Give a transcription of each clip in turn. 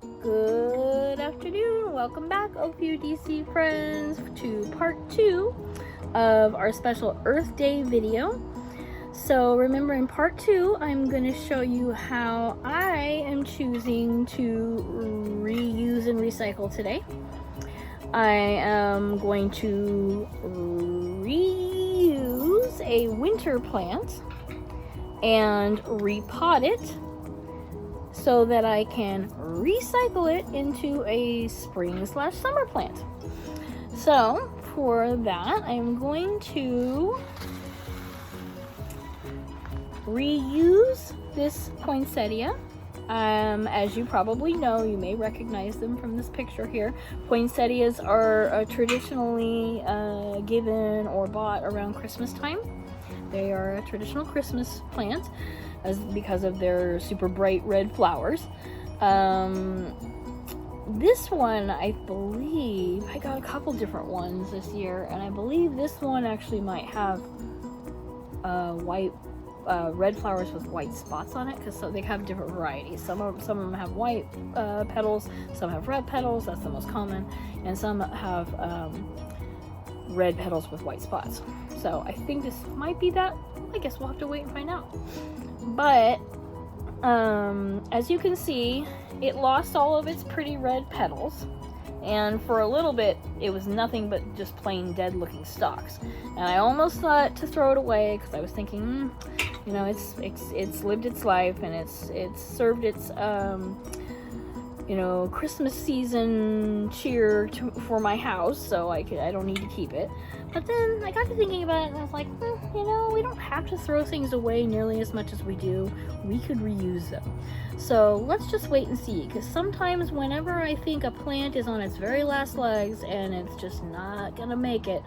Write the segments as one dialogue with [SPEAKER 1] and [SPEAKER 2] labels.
[SPEAKER 1] Good afternoon. Welcome back, Oakview DC friends, to part 2 of our special Earth Day video. So remember, in part 2, I'm going to show you how I am choosing to reuse and recycle today. I am going to reuse a winter plant and repot it so that I can recycle it into a spring/summer plant. So for that, I'm going to reuse this poinsettia. As you probably know, you may recognize them from this picture here. Poinsettias are traditionally given or bought around Christmas time. They are a traditional Christmas plant because of their super bright red flowers. This one, I believe, I got a couple different ones this year, and I believe this one actually might have red flowers with white spots on it, because they have different varieties. Some of them have white petals, some have red petals, that's the most common, and some have red petals with white spots. So I think this might be that. I guess we'll have to wait and find out. But as you can see, it lost all of its pretty red petals, and for a little bit it was nothing but just plain dead looking stalks, and I almost thought to throw it away because I was thinking, you know, it's lived its life and it's served its you know, Christmas season cheer for my house, so I don't need to keep it. But then I got to thinking about it, and I was like, you know, we don't have to throw things away nearly as much as we do. We could reuse them. So let's just wait and see, because sometimes whenever I think a plant is on its very last legs and it's just not gonna make it,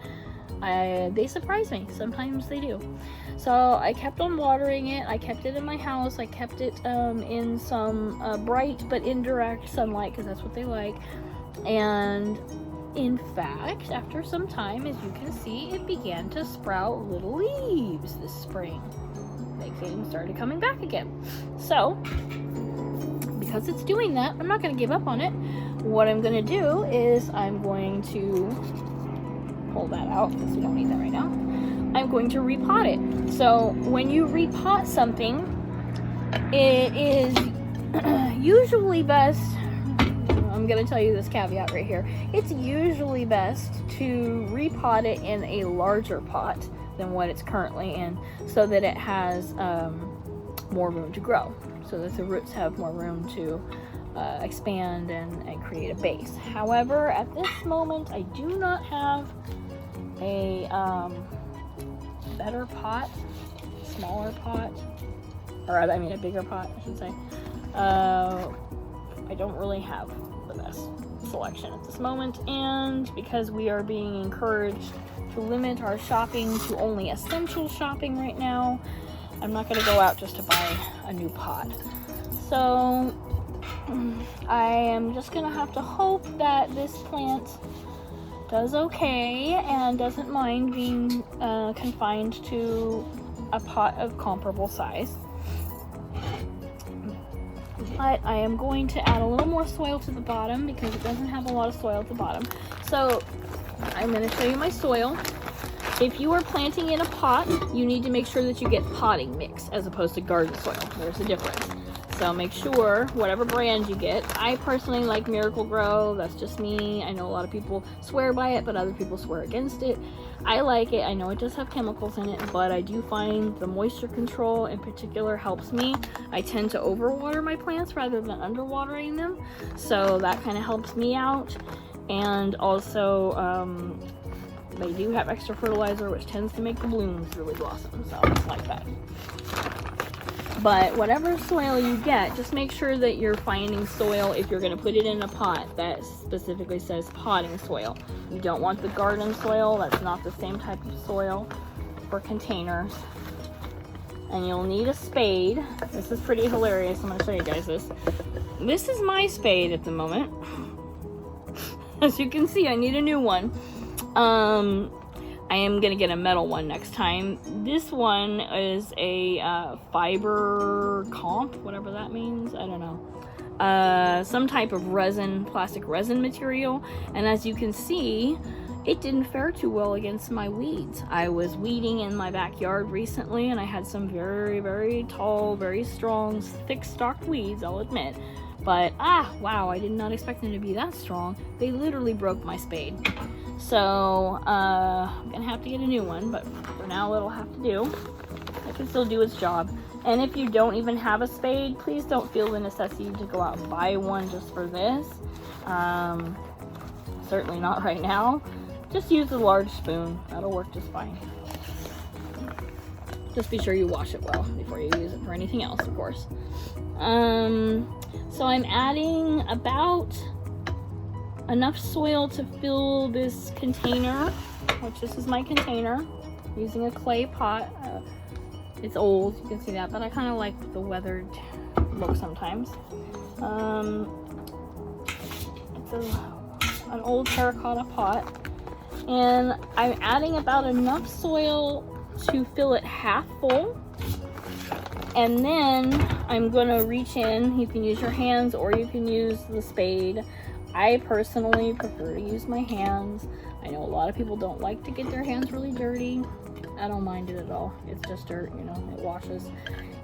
[SPEAKER 1] they surprise me. Sometimes they do. So I kept on watering it. I kept it in my house. I kept it in some bright but indirect sunlight, because that's what they like. And in fact, after some time, as you can see, it began to sprout little leaves this spring. They started coming back again. So because it's doing that, I'm not going to give up on it. What I'm going to do is I'm going to pull that out, because we don't need that right now. I'm going to repot it. So when you repot something, it is usually best, I'm going to tell you this caveat right here, it's usually best to repot it in a larger pot than what it's currently in, so that it has more room to grow, so that the roots have more room to expand and create a base. However, at this moment, I do not have a better pot, smaller pot, or I mean a bigger pot, I should say. I don't really have the best selection at this moment, and because we are being encouraged to limit our shopping to only essential shopping right now, I'm not going to go out just to buy a new pot. So I am just going to have to hope that this plant does okay and doesn't mind being confined to a pot of comparable size. But I am going to add a little more soil to the bottom, because it doesn't have a lot of soil at the bottom. So I'm going to show you my soil. If you are planting in a pot, you need to make sure that you get potting mix as opposed to garden soil. There's a difference. So make sure, whatever brand you get. I personally like Miracle Grow. That's just me. I know a lot of people swear by it, but other people swear against it. I like it. I know it does have chemicals in it, but I do find the moisture control in particular helps me. I tend to overwater my plants rather than underwatering them, so that kind of helps me out. And also, they do have extra fertilizer, which tends to make the blooms really blossom, so it's like that. But whatever soil you get, just make sure that you're finding soil, if you're going to put it in a pot, that specifically says potting soil. You don't want the garden soil. That's not the same type of soil for containers. And you'll need a spade. This is pretty hilarious. I'm going to show you guys this. This is my spade at the moment. As you can see, I need a new one. I am gonna get a metal one next time. This one is a fiber comp, whatever that means. I don't know. some type of resin, plastic resin material. And as you can see, it didn't fare too well against my weeds. I was weeding in my backyard recently, and I had some very, very tall, very strong, thick-stalked weeds, I'll admit. But, wow, I did not expect them to be that strong. They literally broke my spade. So, I'm gonna have to get a new one, but for now it'll have to do. It can still do its job. And if you don't even have a spade, please don't feel the necessity to go out and buy one just for this. Certainly not right now. Just use a large spoon. That'll work just fine. Just be sure you wash it well before you use it for anything else, of course. So I'm adding about enough soil to fill this container, which this is my container, using a clay pot. It's old, you can see that, but I kind of like the weathered look sometimes. It's an old terracotta pot. And I'm adding about enough soil to fill it half full. And then I'm gonna reach in. You can use your hands or you can use the spade. I personally prefer to use my hands. I know a lot of people don't like to get their hands really dirty. I don't mind it at all. It's just dirt, you know, it washes.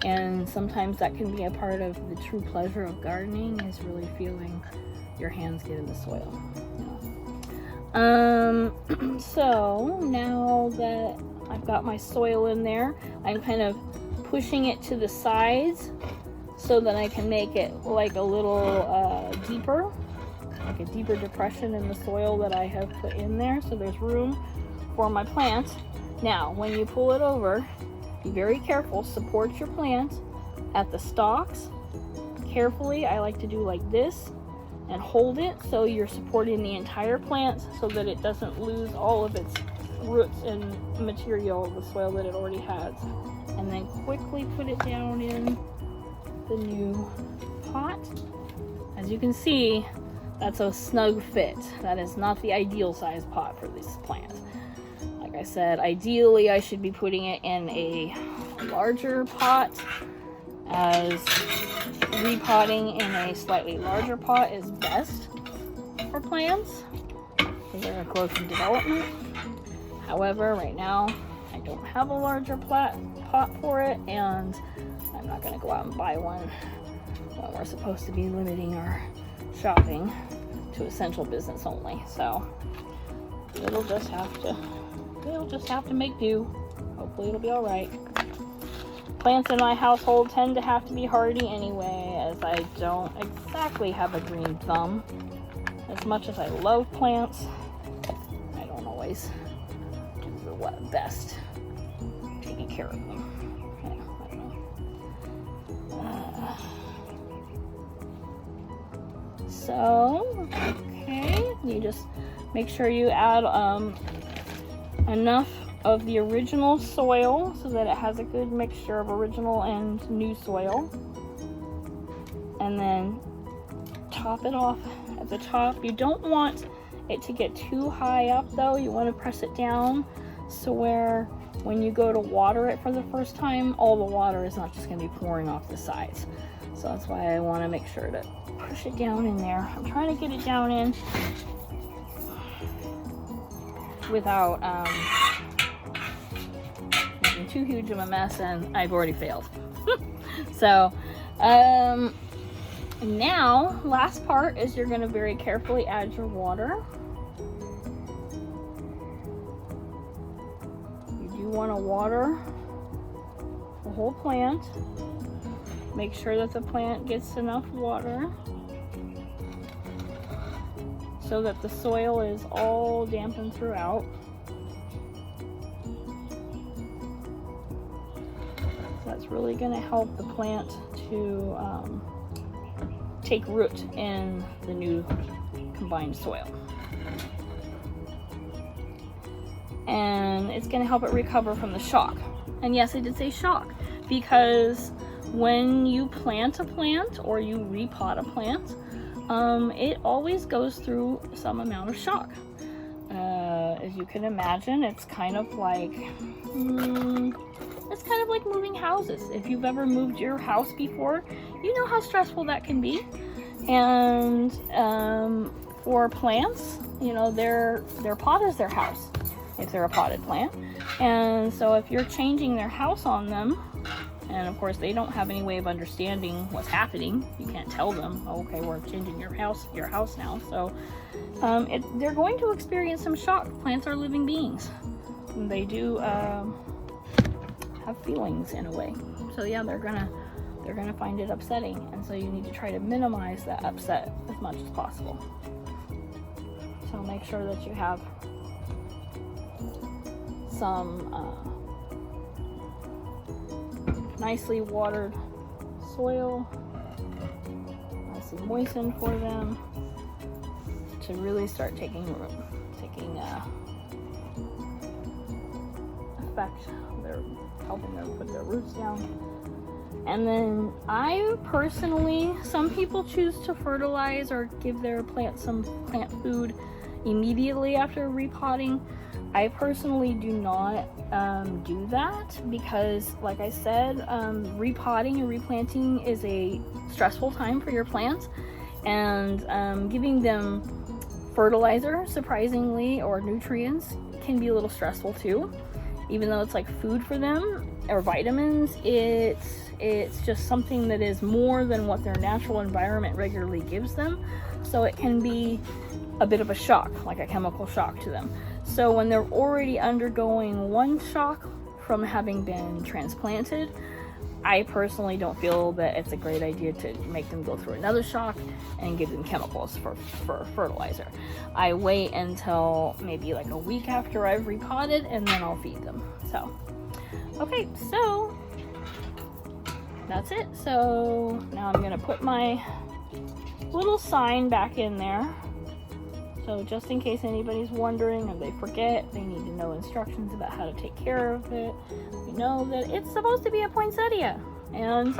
[SPEAKER 1] And sometimes that can be a part of the true pleasure of gardening, is really feeling your hands get in the soil. So now that I've got my soil in there, I'm kind of pushing it to the sides so that I can make it like a little deeper, like a deeper depression in the soil that I have put in there, so there's room for my plant. Now, when you pull it over, be very careful. Support your plant at the stalks carefully. I like to do like this and hold it so you're supporting the entire plant so that it doesn't lose all of its roots and material, the soil that it already has. And then quickly put it down in the new pot. As you can see, that's a snug fit. That is not the ideal size pot for this plant. Like I said, ideally I should be putting it in a larger pot, as repotting in a slightly larger pot is best for plants because they're close in development. However, right now I don't have a larger pot for it, and I'm not going to go out and buy one when we're supposed to be limiting our shopping to essential business only. So it'll just have to make do. Hopefully it'll be all right. Plants in my household tend to have to be hardy anyway, as I don't exactly have a green thumb. As much as I love plants, I don't always do the best taking care of them. I don't know. So, okay, you just make sure you add enough of the original soil so that it has a good mixture of original and new soil, and then top it off at the top. You don't want it to get too high up though. You want to press it down so where when you go to water it for the first time, all the water is not just going to be pouring off the sides. So that's why I want to make sure to push it down in there. I'm trying to get it down in without making too huge of a mess, and I've already failed. So now last part is you're going to very carefully add your water. You do want to water the whole plant. Make sure that the plant gets enough water so that the soil is all dampened throughout. That's really going to help the plant to take root in the new combined soil. And it's going to help it recover from the shock. And yes, I did say shock, because when you plant a plant or you repot a plant, it always goes through some amount of shock. As you can imagine, it's kind of like moving houses. If you've ever moved your house before, you know how stressful that can be. And for plants, you know, their pot is their house if they're a potted plant. And so if you're changing their house on them, and of course they don't have any way of understanding what's happening, you can't tell them, oh, okay, we're changing your house now. So they're going to experience some shock. Plants are living beings. They do have feelings in a way. So yeah, they're gonna find it upsetting, and so you need to try to minimize that upset as much as possible. So make sure that you have some nicely watered soil, nicely moistened for them to really start taking effect. They're helping them put their roots down. And then I personally, some people choose to fertilize or give their plants some plant food immediately after repotting. I personally do not do that because, like I said, repotting and replanting is a stressful time for your plants, and giving them fertilizer, surprisingly, or nutrients can be a little stressful too. Even though it's like food for them or vitamins, it's just something that is more than what their natural environment regularly gives them. So it can be a bit of a shock, like a chemical shock to them. So when they're already undergoing one shock from having been transplanted, I personally don't feel that it's a great idea to make them go through another shock and give them chemicals for fertilizer. I wait until maybe like a week after I've repotted, and then I'll feed them. So, okay, so that's it. So now I'm gonna put my little sign back in there. So just in case anybody's wondering or they forget, they need to know instructions about how to take care of it. We know that it's supposed to be a poinsettia, and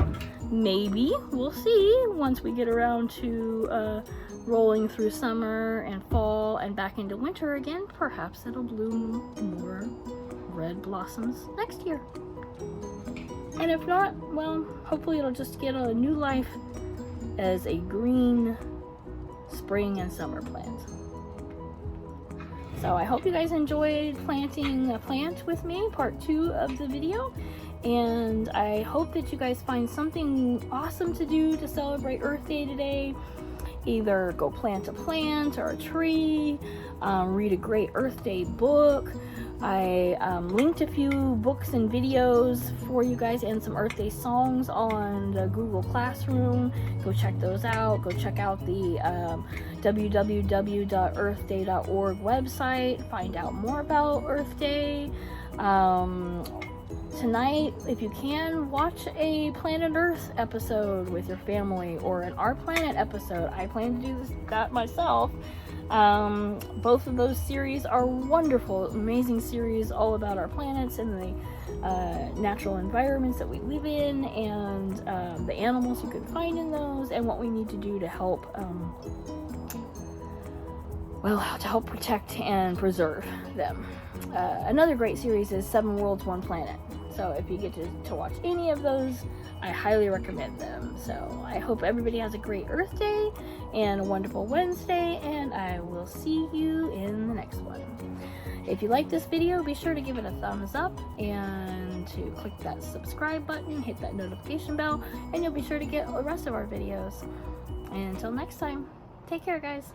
[SPEAKER 1] maybe we'll see once we get around to rolling through summer and fall and back into winter again. Perhaps it'll bloom more red blossoms next year. And if not, well, hopefully it'll just get a new life as a green spring and summer plant. So I hope you guys enjoyed planting a plant with me, part 2 of the video. And I hope that you guys find something awesome to do to celebrate Earth Day today. Either go plant a plant or a tree, read a great Earth Day book. I linked a few books and videos for you guys and some Earth Day songs on the Google Classroom. Go check those out. Go check out the www.earthday.org website. Find out more about Earth Day. Tonight, if you can, watch a Planet Earth episode with your family, or an Our Planet episode. I plan to do that myself. Both of those series are wonderful, amazing series all about our planets and the natural environments that we live in, and the animals you can find in those, and what we need to do to help protect and preserve them. Another great series is 7 Worlds, 1 Planet. So if you get to watch any of those, I highly recommend them. So I hope everybody has a great Earth Day and a wonderful Wednesday, and I will see you in the next one. If you like this video, be sure to give it a thumbs up and to click that subscribe button, hit that notification bell, and you'll be sure to get the rest of our videos. And until next time, take care, guys.